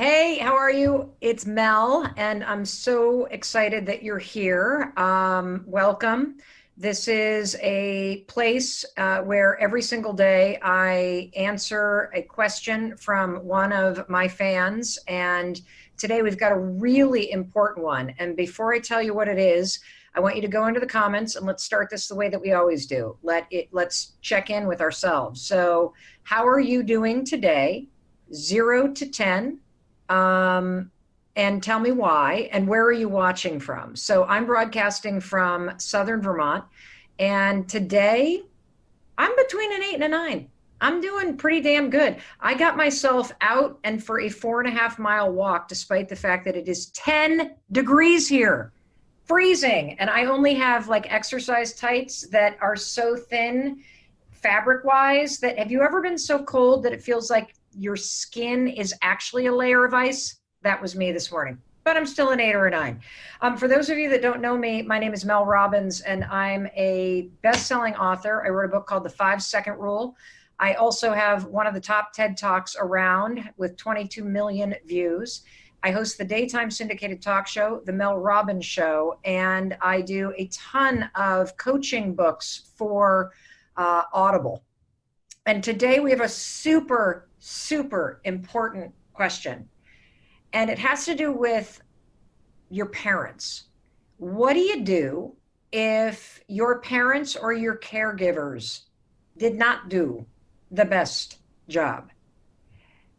Hey, how are you? It's Mel, and I'm so excited that you're here. Welcome. This is a place where every single day I answer a question from one of my fans. And today we've got a really important one. And before I tell you what it is, I want you to go into the comments and let's start this the way that we always do. Let's check in with ourselves. So, how are you doing today? 0 to 10, um, and tell me why and where are you watching from? So I'm broadcasting from Southern Vermont, and today I'm between an 8 and a 9. I'm doing pretty damn good. I got myself out and for a 4.5 mile walk, despite the fact that it is 10 degrees here, freezing. And I only have like exercise tights that are so thin fabric wise that have you ever been so cold that it feels like your skin is actually a layer of ice? That was me this morning, but I'm still an 8 or a 9. For those of you that don't know me, my name is Mel Robbins, and I'm a best-selling author. I wrote a book called The 5 Second Rule. I also have one of the top TED Talks around with 22 million views. I host the daytime syndicated talk show, The Mel Robbins Show, and I do a ton of coaching books for Audible. And today we have a super, super important question. And it has to do with your parents. What do you do if your parents or your caregivers did not do the best job?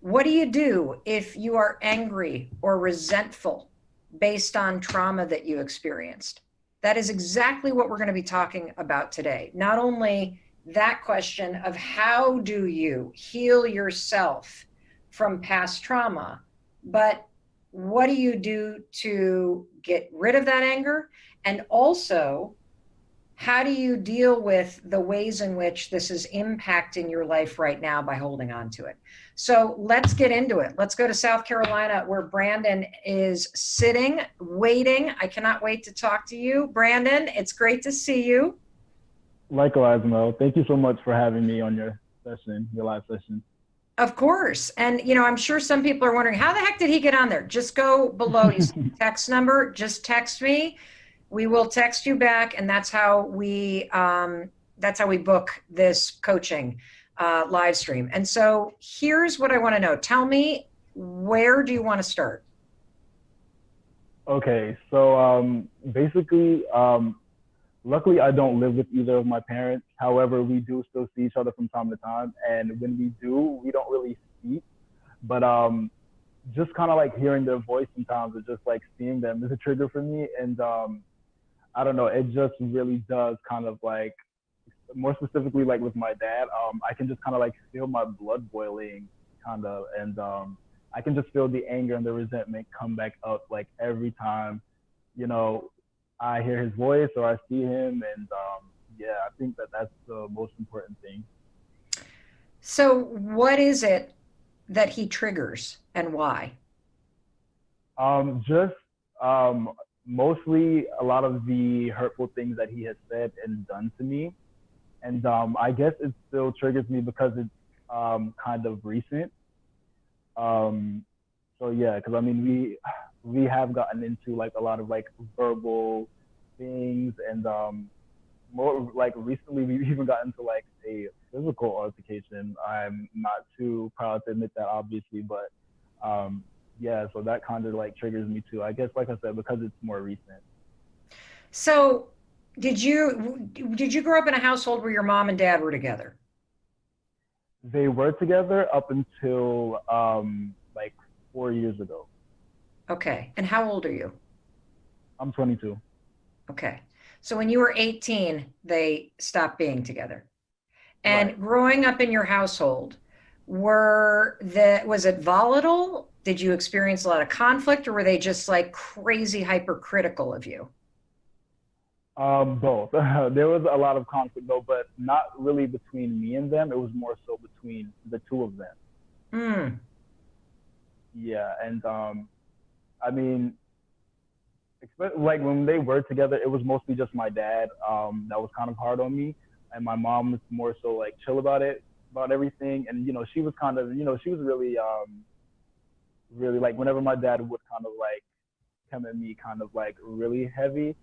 What do you do if you are angry or resentful based on trauma that you experienced? That is exactly what we're going to be talking about today. Not only that question of how do you heal yourself from past trauma, but what do you do to get rid of that anger? And also, how do you deal with the ways in which this is impacting your life right now by holding on to it? So let's get into it. Let's go to South Carolina, where Brandon is sitting, waiting. I cannot wait to talk to you. Brandon, it's great to see you. Likewise, Mo. Thank you so much for having me on your live session. Of course. And, I'm sure some people are wondering, how the heck did he get on there? Just go below. You see the text number, just text me. We will text you back. And that's how we book this coaching live stream. And so here's what I want to know. Tell me, where do you want to start? Okay, so basically, luckily I don't live with either of my parents. However, we do still see each other from time to time, and when we do, we don't really speak. But just kind of like hearing their voice sometimes, or just like seeing them is a trigger for me. And I don't know, it just really does kind of like, more specifically, like with my dad, I can just kind of like feel my blood boiling, kind of, and I can just feel the anger and the resentment come back up like every time, you know, I hear his voice or I see him, and yeah, I think that that's the most important thing. So what is it that he triggers and why? Just um, mostly a lot of the hurtful things that he has said and done to me, and I guess it still triggers me because it's kind of recent. Um, so yeah, because I mean we have gotten into like a lot of like verbal things, and more like recently we've even gotten into like a physical altercation. I'm not too proud to admit that, obviously, but um, yeah, so that kind of like triggers me too. I guess, like I said, because it's more recent. So did you grow up in a household where your mom and dad were together? They were together up until like 4 years ago. Okay. And how old are you? I'm 22. Okay. So when you were 18, they stopped being together. Right. And growing up in your household, was it volatile? Did you experience a lot of conflict, or were they just like crazy hypercritical of you? Both. There was a lot of conflict though, but not really between me and them. It was more so between the two of them. Mm. Yeah, and I mean, like when they were together, it was mostly just my dad that was kind of hard on me, and my mom was more so like chill about it, about everything. And she was kind of, she was really really like whenever my dad would kind of like come at me kind of like really heavy,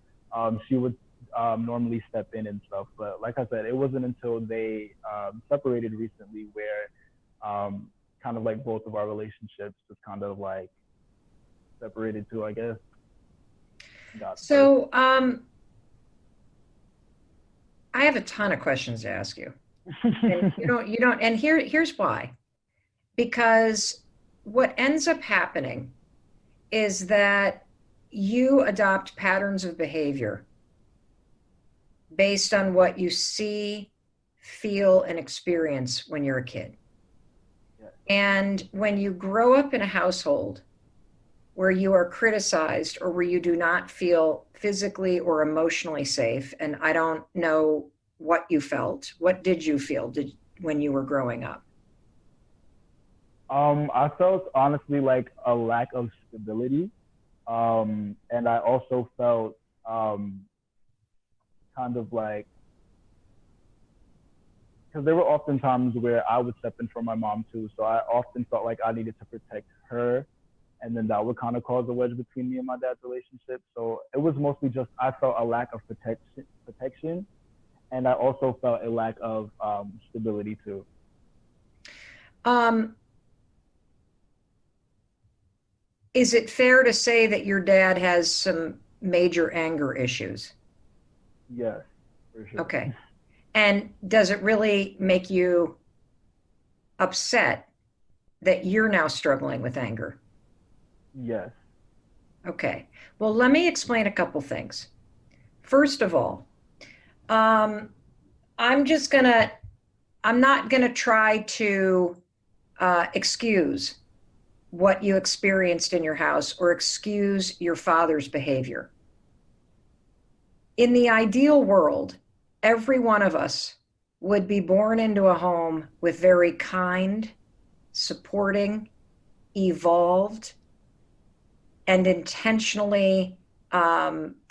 she would normally step in and stuff. But like I said, it wasn't until they separated recently where kind of like both of our relationships just kind of like separated too, I guess. Got first. So, I have a ton of questions to ask you. And you don't, and here's why. Because what ends up happening is that you adopt patterns of behavior based on what you see, feel, and experience when you're a kid. Yeah. And when you grow up in a household where you are criticized or where you do not feel physically or emotionally safe, and I don't know what you felt, what did you feel when you were growing up? I felt honestly like a lack of stability. And I also felt kind of like, because there were often times where I would step in for my mom too. So I often felt like I needed to protect her. And then that would kind of cause a wedge between me and my dad's relationship. So it was mostly just, I felt a lack of protection. And I also felt a lack of stability too. Um, is it fair to say that your dad has some major anger issues? Yes, for sure. Okay. And does it really make you upset that you're now struggling with anger? Yes. Okay. Well, let me explain a couple things. First of all, um, I'm just gonna, I'm not gonna try to excuse what you experienced in your house or excuse your father's behavior. In the ideal world, every one of us would be born into a home with very kind, supporting, evolved, and intentionally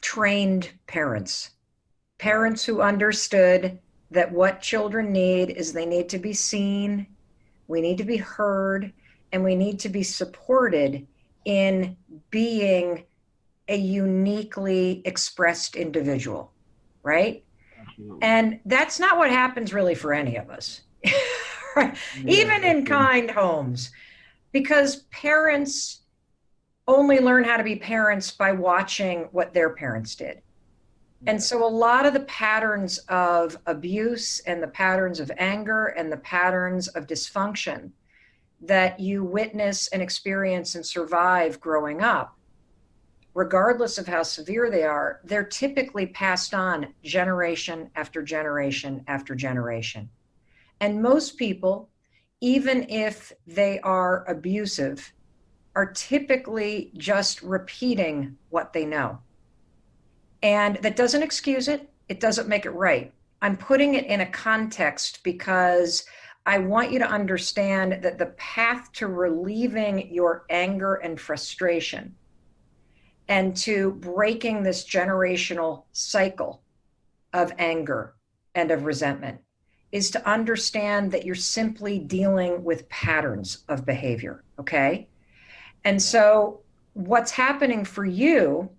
trained parents. Right. Parents who understood that what children need is they need to be seen, we need to be heard, and we need to be supported in being a uniquely expressed individual, right? Absolutely. And that's not what happens really for any of us, right? Yeah, Even that's in true. kind homes, because parents only learn how to be parents by watching what their parents did. And Yeah. so a lot of the patterns of abuse and the patterns of anger and the patterns of dysfunction that you witness and experience and survive growing up, regardless of how severe they are, they're typically passed on generation after generation after generation. And most people, even if they are abusive, are typically just repeating what they know. And that doesn't excuse it, it doesn't make it right. I'm putting it in a context because I want you to understand that the path to relieving your anger and frustration and to breaking this generational cycle of anger and of resentment is to understand that you're simply dealing with patterns of behavior, okay? And Yeah. so what's happening for you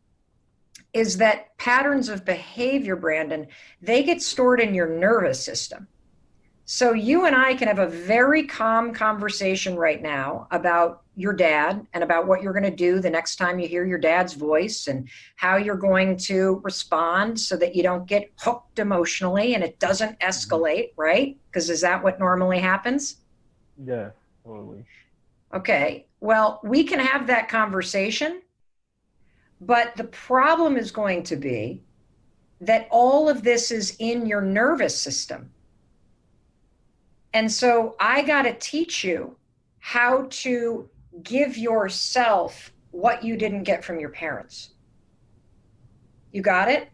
is that patterns of behavior, Brandon, they get stored in your nervous system. So you and I can have a very calm conversation right now about your dad and about what you're going to do the next time you hear your dad's voice and how you're going to respond so that you don't get hooked emotionally and it doesn't Hmm. escalate, right? Because is that what normally happens? Yeah, totally. Okay. Well, we can have that conversation, but the problem is going to be that all of this is in your nervous system. And so I got to teach you how to give yourself what you didn't get from your parents. You got it?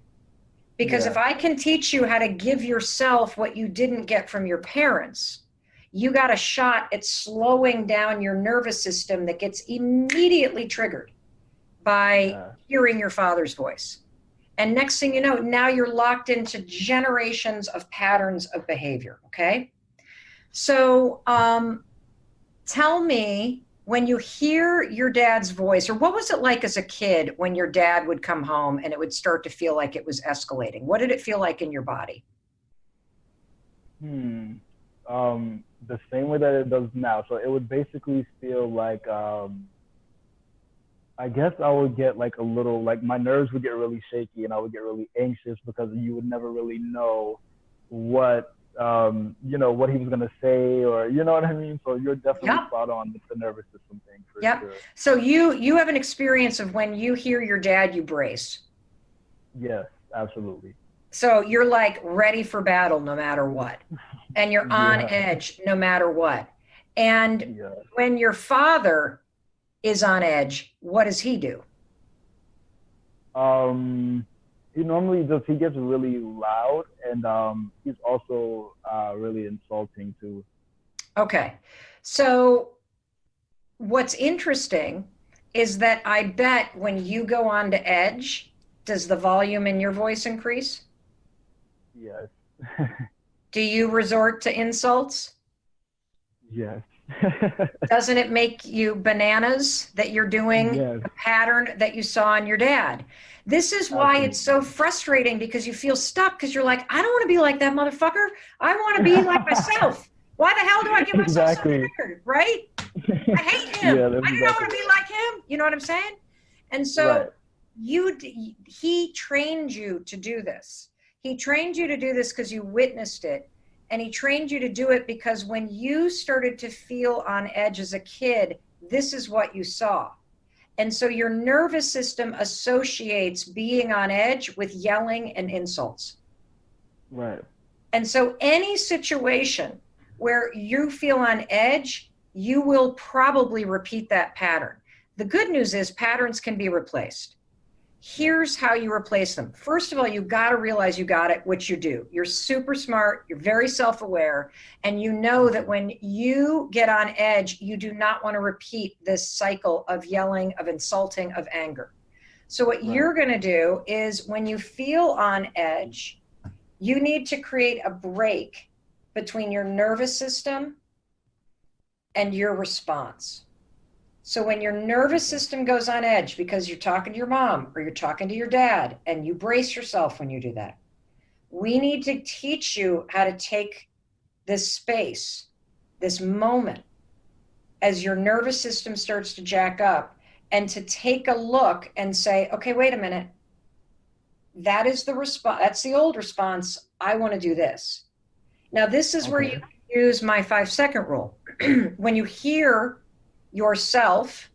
Because if Yeah. I can teach you how to give yourself what you didn't get from your parents, you got a shot at slowing down your nervous system that gets immediately triggered by Yeah. hearing your father's voice. And next thing you know, now you're locked into generations of patterns of behavior. Okay. So tell me, when you hear your dad's voice, or what was it like as a kid when your dad would come home and it would start to feel like it was escalating? What did it feel like in your body? Hmm. The same way that it does now. So it would basically feel like I guess I would get like a little like my nerves would get really shaky and I would get really anxious because you would never really know what what he was gonna say or you know what I mean. So you're definitely Yep. spot on with the nervous system thing for Yep. sure. So you have an experience of when you hear your dad, you brace. Yes, absolutely. So you're like ready for battle no matter what. And you're on Yeah, edge no matter what. And yeah. when your father is on edge, what does he do? Um, he normally just he gets really loud and he's also really insulting too. Okay. So what's interesting is that I bet when you go on to edge, does the volume in your voice increase? Yes. Do you resort to insults? Yes. Doesn't it make you bananas that you're doing Yes, a pattern that you saw in your dad? This is why it's so absolutely. frustrating because you feel stuck because you're like, I don't want to be like that motherfucker. I want to be like myself. Why the hell do I get myself so Exactly. triggered? Right? I hate him. Yeah, that's I do not exactly want to be right. like him. You know what I'm saying? And so Right. you, he trained you to do this. He trained you to do this because you witnessed it. And he trained you to do it because when you started to feel on edge as a kid, this is what you saw. And so your nervous system associates being on edge with yelling and insults. Right. And so any situation where you feel on edge, you will probably repeat that pattern. The good news is patterns can be replaced. Right. Here's how you replace them. First of all, you got to realize you got it, which you do. You're super smart, you're very self aware, and you know that Mhm. when you get on edge, you do not want to repeat this cycle of yelling, of insulting, of anger. So, what Right. you're going to do is when you feel on edge, you need to create a break between your nervous system and your response. So when your nervous Okay. system goes on edge because you're talking to your mom or you're talking to your dad, and you brace yourself when you do that, we need to teach you how to take this space, this moment, as your nervous system starts to jack up, and to take a look and say, okay, wait a minute, that is the response. That's the old response. I want to do this. Now, this is where you Okay. use my 5 second rule. When you hear yourself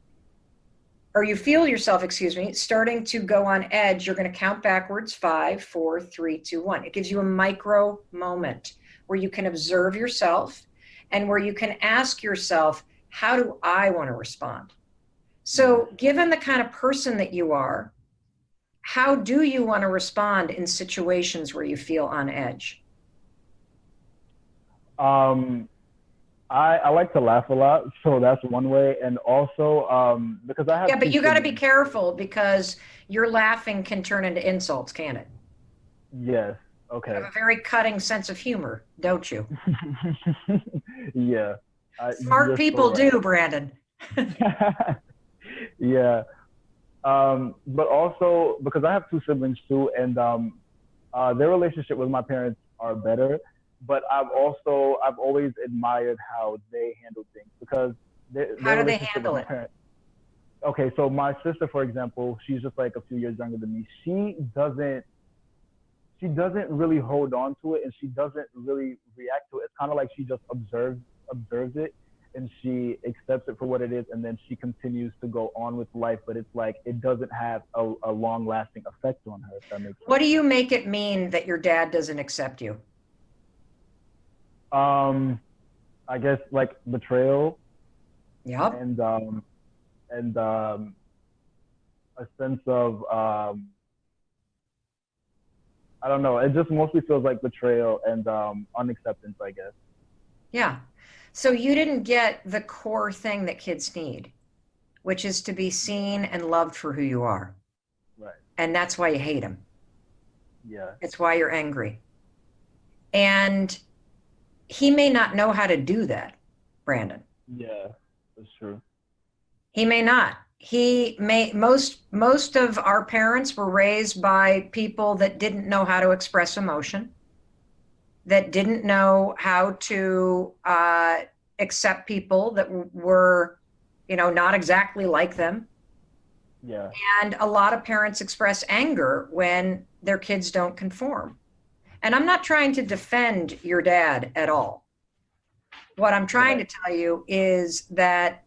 or you feel yourself, excuse me, starting to go on edge, you're going to count backwards: 5, 4, 3, 2, 1. It gives you a micro moment where you can observe yourself and where you can ask yourself, how do I want to respond? Yes. So, given the kind of person that you are, how do you want to respond in situations where you feel on edge? Um, I like to laugh a lot, so that's one way. And also, because I Yeah, have but two you got to be siblings too. careful because your laughing can turn into insults, can it? Yes. You have Okay. a very cutting sense of humor, don't you? Yeah. Smart You're so people right. do, Brandon. Yeah. But also because I have two siblings too, and their relationship with my parents are better. But I've always admired how they handle things because their How do they relationship with handle my it? parents. Okay, so my sister, for example, she's just like a few years younger than me. She doesn't really hold on to it, and she doesn't really react to it. It's kind of like she just observes it, and she accepts it for what it is, and then she continues to go on with life. But it's like it doesn't have a long lasting effect on her, if that makes What sense. do you make it mean that your dad doesn't accept you? Um, I guess like betrayal Yep. and a sense of I don't know. It just mostly feels like betrayal and unacceptance, I guess. Yeah. So you didn't get the core thing that kids need, which is to be Yeah. seen and loved for who you are. Right. And that's why you hate him. Yeah. It's why you're angry. And he may not know how to do that, Brandon. Yeah. That's true. He may not. He may most of our parents were raised by people that didn't know how to express emotion, that didn't know how to accept people that were, not exactly like them. Yeah. And a lot of parents express anger when their kids don't conform. And I'm not trying to defend your dad at all. What I'm trying Right. to tell you is that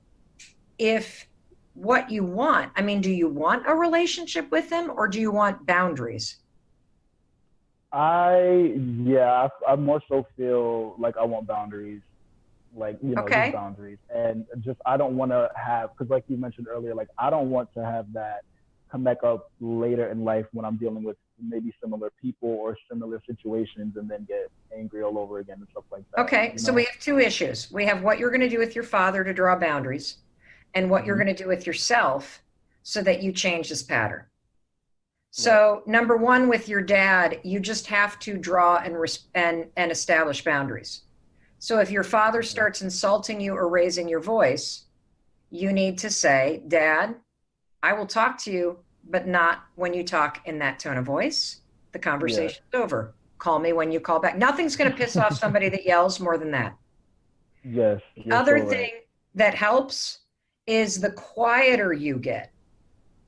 if what you want, I mean, do you want a relationship with him or do you want boundaries? I more so feel like I want boundaries, like, just Okay. boundaries. And just, I don't want to have, because like you mentioned earlier, like, I don't want to have that come back up later in life when I'm dealing with maybe similar people or similar situations and then get angry all over again and stuff like that, Okay. you So we know? have two issues. We have what you're going to do with your father to draw boundaries and what you're Hmm. going to do with yourself so that you change this pattern. Right. So number one, with your dad, you just have to draw and establish boundaries. So if your father Okay. starts insulting you or raising your voice, you need to say, Dad, I will talk to you, but not when you talk in that tone of voice. The Yeah. conversation's over. Call me when you call back. Nothing's going to piss off somebody that yells more than that. Yes, The you're so other right. thing that helps is the quieter you get,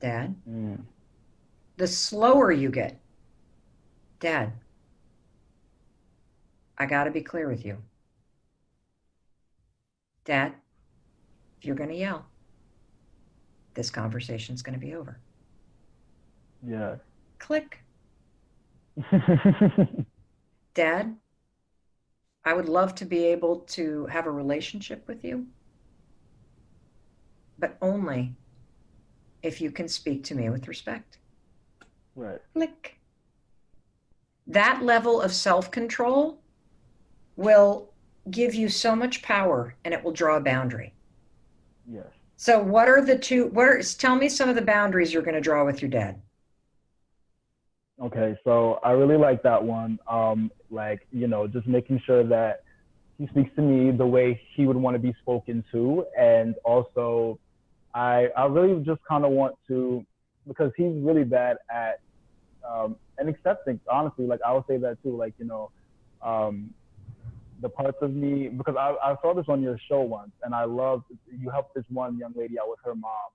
Dad, Mm. the slower you get. Dad, I got to be clear with you. Dad, if you're going to yell, this conversation's going to be over. Yeah. Click. Dad, I would love to be able to have a relationship with you, but only if you can speak to me with respect. Right. Click. That level of self control will give you so much power and it will draw a boundary. Yes. So, what are the two? Tell me some of the boundaries you're going to draw with your dad. Okay, so I really like that one. Like, just making sure that he speaks to me the way he would want to be spoken to. And also, I really just kind of want to, because he's really bad at, and accepting, honestly, like, I would say that too, like, um, the parts of me, because I saw this on your show once, and I loved, you helped this one young lady out with her mom.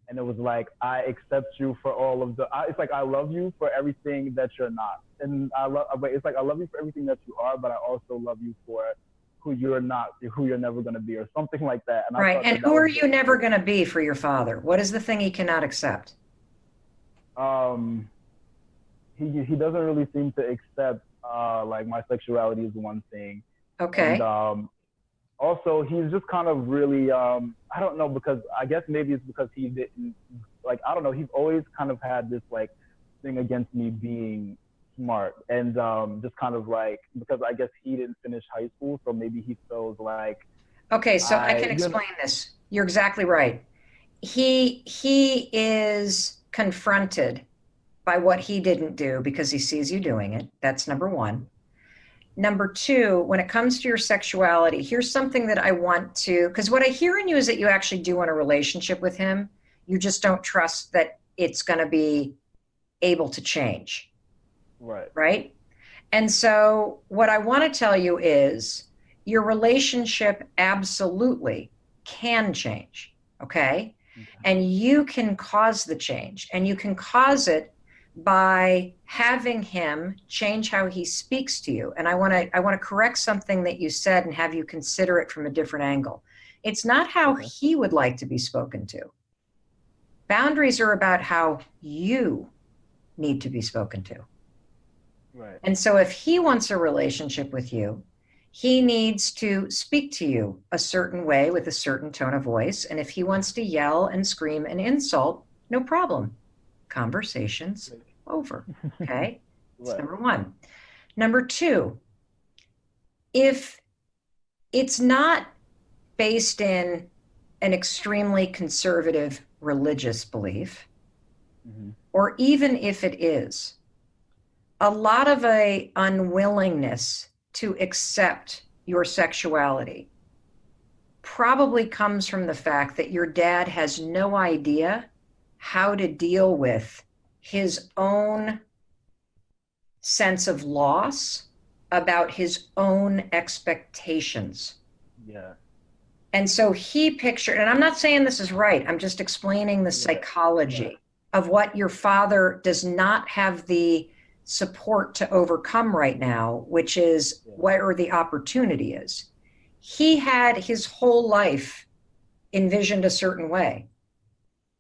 And it was like, I accept you for all of it's like, I love you for everything that you're not. And but it's like, I love you for everything that you are, but I also love you for who you're not, who you're never going to be, or something like that. And I Right. thought And that that who was are you really never cool. going to be for your father? What is the thing he cannot accept? Um, he doesn't really seem to accept, like, my sexuality is one thing. And, Okay. also, he's just kind of really, I don't know, because I guess maybe it's because he didn't, like, I don't know, he's always kind of had this, like, thing against me being smart. And, just kind of like, because I guess he didn't finish high school, so maybe he feels like Okay. So I I, can explain this. You're exactly right. He is confronted by what he didn't do because he sees you doing it. That's number one. Number two, when it comes to your sexuality, here's something that I want to, because what I hear in you is that you actually do want a relationship with him. You just don't trust that it's going to be able to change, right. right? And so, what I want to tell you is your relationship absolutely can change, okay? Okay. And you can cause the change, and you can cause it by having him change how he speaks to you. And I want to correct something that you said and have you consider it from a different angle. It's not how Okay. he would like to be spoken to. Boundaries are about how you need to be spoken to. Right. And so if he wants a relationship with you, he needs to speak to you a certain way with a certain tone of voice. And if he wants to yell and scream and insult, no problem. Conversation's over. Okay. It's Right. number one. Number two, if it's not based in an extremely conservative religious belief, Hmm. or even if it is, a lot of a unwillingness to accept your sexuality probably comes from the fact that your dad has no idea how to deal with his own sense of loss about his own expectations. Yeah. And so he pictured, and I'm not saying this is right, I'm just explaining the Yeah. psychology of what your father does not have the support to overcome right now, which is Yeah. where the opportunity is. He had his whole life envisioned a certain way.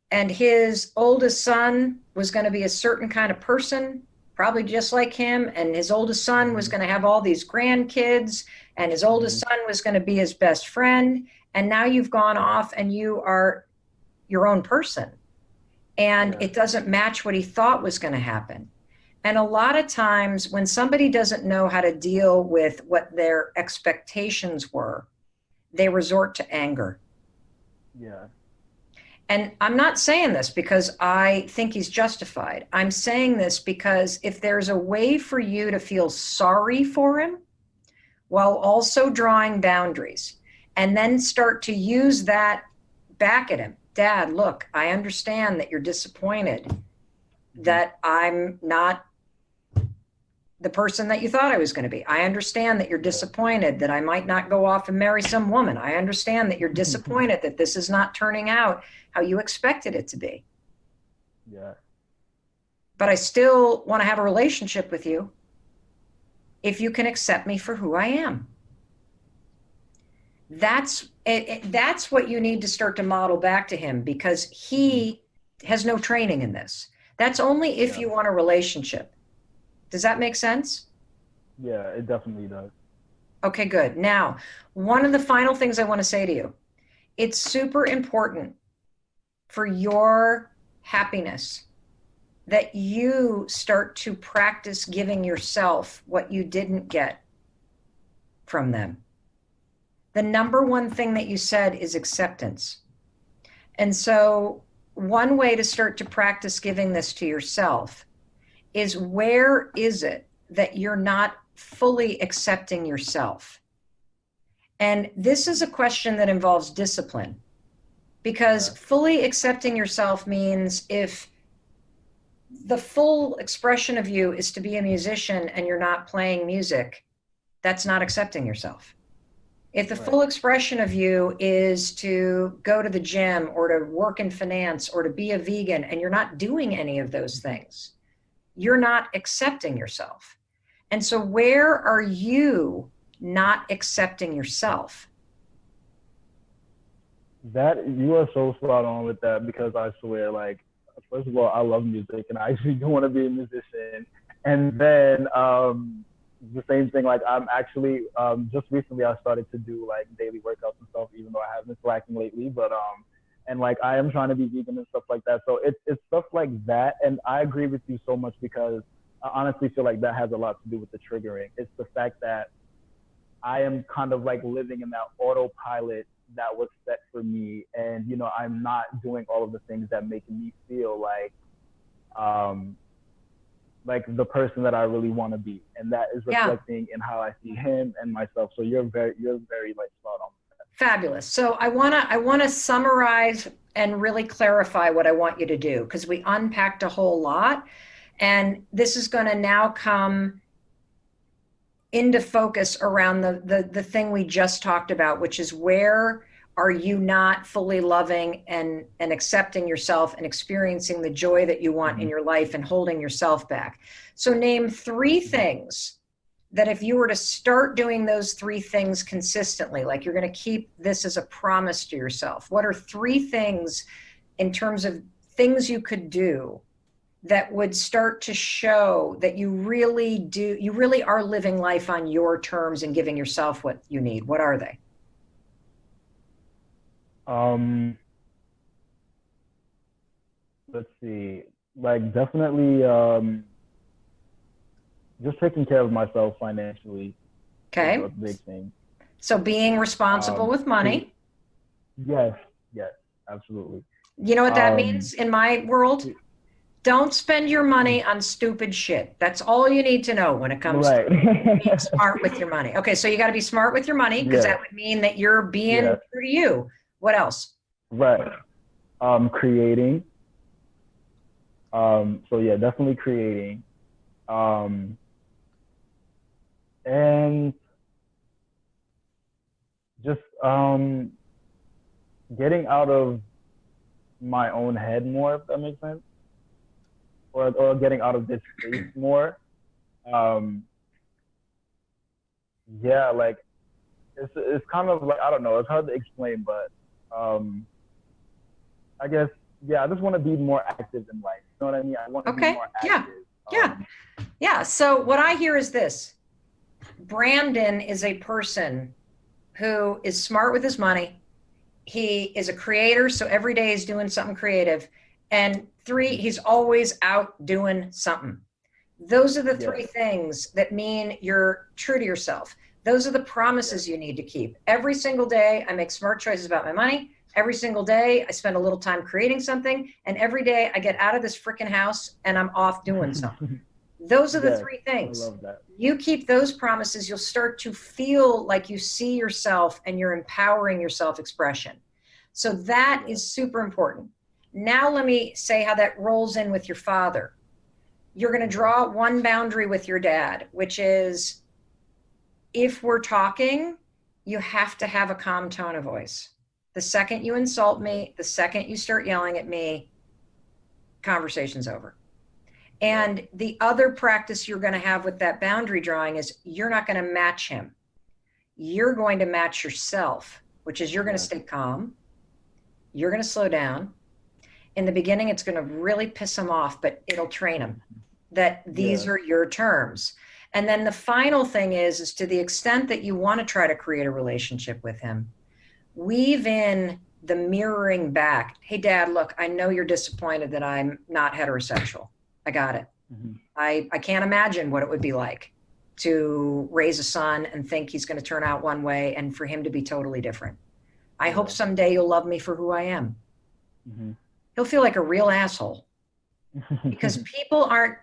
And his oldest son was going to be a certain kind of person, probably just like him. And his oldest son was Hmm. going to have all these grandkids, and his oldest Hmm. son was going to be his best friend. And now you've gone off and you are your own person. And Yeah. it doesn't match what he thought was going to happen. And a lot of times, when somebody doesn't know how to deal with what their expectations were, they resort to anger. Yeah. And I'm not saying this because I think he's justified. I'm saying this because if there's a way for you to feel sorry for him while also drawing boundaries and then start to use that back at him, Dad, look, I understand that you're disappointed Hmm. that I'm not the person that you thought I was going to be. I understand that you're Yeah. disappointed that I might not go off and marry some woman. I understand that you're disappointed that this is not turning out how you expected it to be. Yeah. But I still want to have a relationship with you if you can accept me for who I am. That's what you need to start to model back to him, because Hmm. he has no training in this. That's only if Yeah. you want a relationship. Does that make sense? Yeah. It definitely does. Okay, good. Now, one of the final things I want to say to you, it's super important for your happiness that you start to practice giving yourself what you didn't get from them. The number one thing that you said is acceptance. And so, one way to start to practice giving this to yourself is, where is it that you're not fully accepting yourself? And this is a question that involves discipline, because Yeah. fully accepting yourself means, if the full expression of you is to be a musician and you're not playing music, that's not accepting yourself. If the Right. full expression of you is to go to the gym or to work in finance or to be a vegan and you're not doing any of those things, you're not accepting yourself. And so, where are you not accepting yourself? That you are so spot on with that, because I swear, like, first of all, I love music and I actually do want to be a musician. And then the same thing, like I'm actually just recently I started to do like daily workouts and stuff, even though I have been slacking lately. But and like I am trying to be vegan and stuff like that. So it's stuff like that. And I agree with you so much, because I honestly feel like that has a lot to do with the triggering. It's the fact that I am kind of like living in that autopilot that was set for me, and I'm not doing all of the things that make me feel um like the person that I really want to be, and that is Yeah, reflecting in how I see him and myself. So you're very like spot on. fabulous. So I want to summarize and really clarify what I want you to do, because we unpacked a whole lot, and this is going to now come into focus around the thing we just talked about, which is, where are you not fully loving and accepting yourself and experiencing the joy that you want in Mm-hmm. your life, and holding yourself back. So name three Mm-hmm. things that, if you were to start doing those three things consistently, like you're going to keep this as a promise to yourself, what are three things in terms of things you could do that would start to show that you really are living life on your terms and giving yourself what you need? What are they? Um, let's see. Like definitely, just taking care of myself financially is a Okay. big thing. So being responsible Um, with to money. Yes, yes, absolutely. You know what that Um, means in my world? Don't spend your money on stupid shit. That's all you need to know when it comes to Right. being smart with your money. Okay, so you got to be smart with your money because Yeah. that would mean that you're being Yeah. true to you. What else? Right. Creating. So yeah, definitely creating. Um, and just getting out of my own head more, if that makes sense, or getting out of this space more. Um, yeah, like it's kind of like I don't know, it's hard to explain, but um, I guess yeah, I just want to be more active in life. You know what I mean? I want to be Okay. more Yeah. active. Yeah. Yeah. So what I hear is this. Brandon is a person who is smart with his money. He is a creator, so every day he's doing something creative. And three, he's always out doing something. Those are the Yeah, three things that mean you're true to yourself. Those are the yeah, promises you need to keep. Every single day, I make smart choices about my money. Every single day, I spend a little time creating something. And every day, I get out of this freaking house and I'm off doing something. Those are the yes, three I things. love that. You keep those promises, you'll start to feel like you see yourself and you're empowering your self expression. So that Yeah, is super important. Now, let me say how that rolls in with your father. You're going to okay, draw one boundary with your dad, which is if we're talking, you have to have a calm tone of voice. The second you insult okay, me, the second you start yelling at me, conversation's over. yeah, And the other practice you're going to have with that boundary drawing is you're not going to match him. You're going to match yourself, which is you're going to yeah, stay calm. You're going to slow down. In the beginning, it's going to really piss him off, but it'll train him that these yeah, are your terms. And then the final thing is to the extent that you want to try to create a relationship with him, weave in the mirroring back. Hey, dad, look, I know you're disappointed that I'm not heterosexual. I got it. hmm I can't imagine what it would be like to raise a son and think he's going to turn out one way and for him to be totally different. I hope yeah, someday you'll love me for who I am. hmm He'll feel like a real asshole because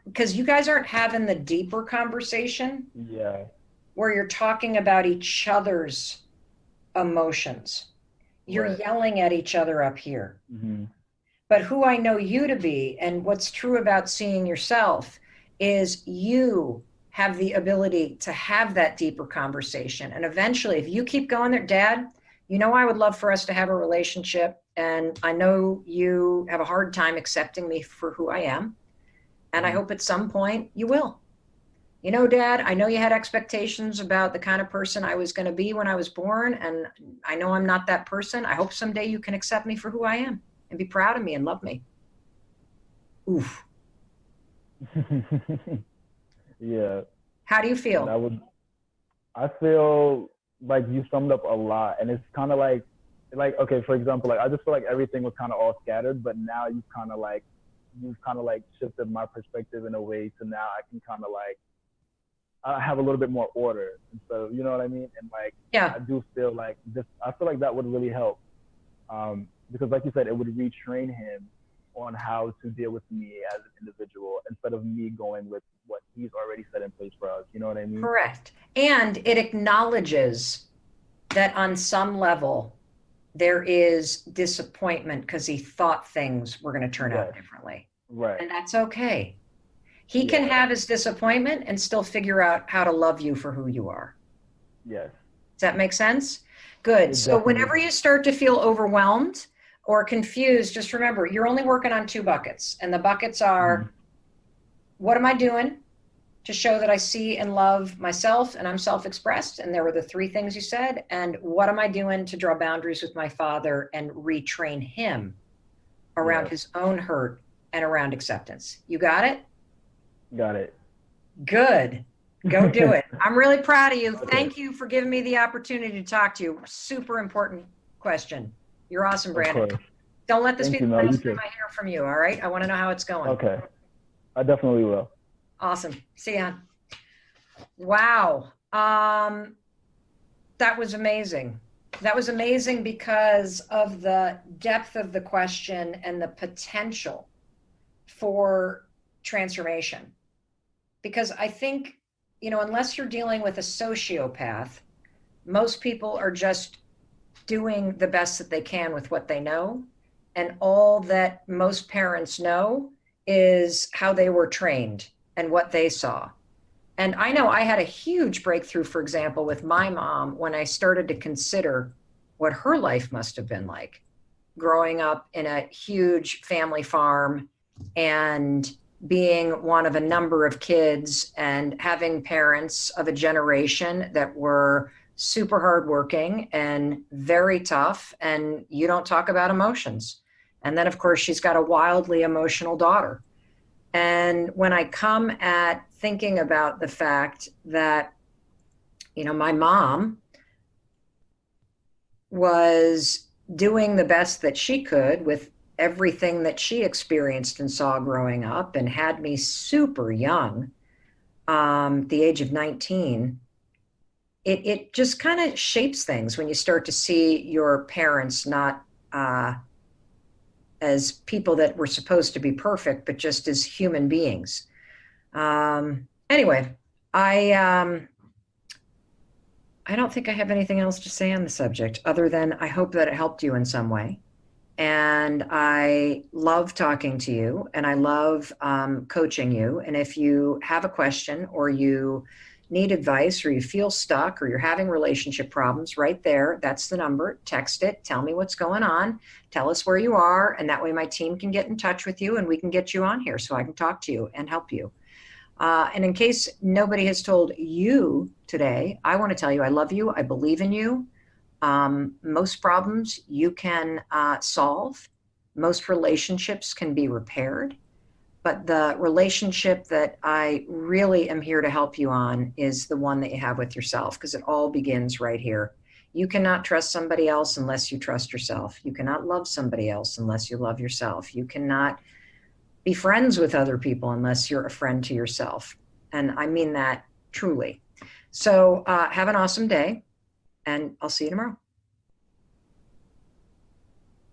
because you guys aren't having the deeper conversation yeah, where you're talking about each other's emotions. You're right, yelling at each other up here. hmm But who I know you to be and what's true about seeing yourself is you have the ability to have that deeper conversation. And eventually, if you keep going there, Dad, you know, I would love for us to have a relationship. And I know you have a hard time accepting me for who I am. And I hmm hope at some point you will. You know, Dad, I know you had expectations about the kind of person I was going to be when I was born. And I know I'm not that person. I hope someday you can accept me for who I am and be proud of me and love me. Oof. yeah. How do you feel? That would. I feel like you summed up a lot, and it's kind of like okay, for example, like I just feel like everything was kind of all scattered, but now you've kind of like shifted my perspective in a way to now I can kind of like I have a little bit more order instead of you know what I mean, and like Yeah. I do feel like this. I feel like that would really help because, like you said, it would retrain him on how to deal with me as an individual instead of me going with what he's already set in place for us. You know what I mean? Correct. And it acknowledges that on some level, there is disappointment because he thought things were going to turn out Yes. differently. Right. And that's okay. He can Yeah. have his disappointment and still figure out how to love you for who you are. Yes. Does that make sense? Good. It So definitely whenever does. you start to feel overwhelmed or confused, just remember you're only working on two buckets. And the buckets Mhm. are what am I doing to show that I see and love myself and I'm self expressed? And there were the three things you said. And what am I doing to draw boundaries with my father and retrain him around Yes. his own hurt and around acceptance? You got it? Got it. Good. Go do it. I'm really proud of you. Okay. Thank you for giving me the opportunity to talk to you. Super important question. You're awesome, Of Brandon. course. Don't let this be Thank you, the Mel. You last time too. I hear from you. All right. I want to know how it's going. Okay. I definitely will. Awesome. See ya. Wow. That was amazing. That was amazing because of the depth of the question and the potential for transformation. Because I think, unless you're dealing with a sociopath, most people are just doing the best that they can with what they know. And all that most parents know is how they were trained and what they saw. And I know I had a huge breakthrough, for example, with my mom when I started to consider what her life must have been like growing up in a huge family farm and being one of a number of kids and having parents of a generation that were super hardworking and very tough. And you don't talk about emotions. And then, of course, she's got a wildly emotional daughter. And when I come at thinking about the fact that, my mom was doing the best that she could with everything that she experienced and saw growing up and had me super young, the age of 19, it just kind of shapes things when you start to see your parents not as people that were supposed to be perfect, but just as human beings. Anyway, I don't think I have anything else to say on the subject other than I hope that it helped you in some way. And I love talking to you and I love coaching you. And if you have a question or you need advice or you feel stuck or you're having relationship problems, right there, that's the number. Text it. Tell me what's going on. Tell us where you are. And that way my team can get in touch with you and we can get you on here so I can talk to you and help you. And in case nobody has told you today, I want to tell you I love you. I believe in you. Most problems you can solve. Most relationships can be repaired. But the relationship that I really am here to help you on is the one that you have with yourself, because it all begins right here. You cannot trust somebody else unless you trust yourself. You cannot love somebody else unless you love yourself. You cannot be friends with other people unless you're a friend to yourself. And I mean that truly. So have an awesome day, and I'll see you tomorrow.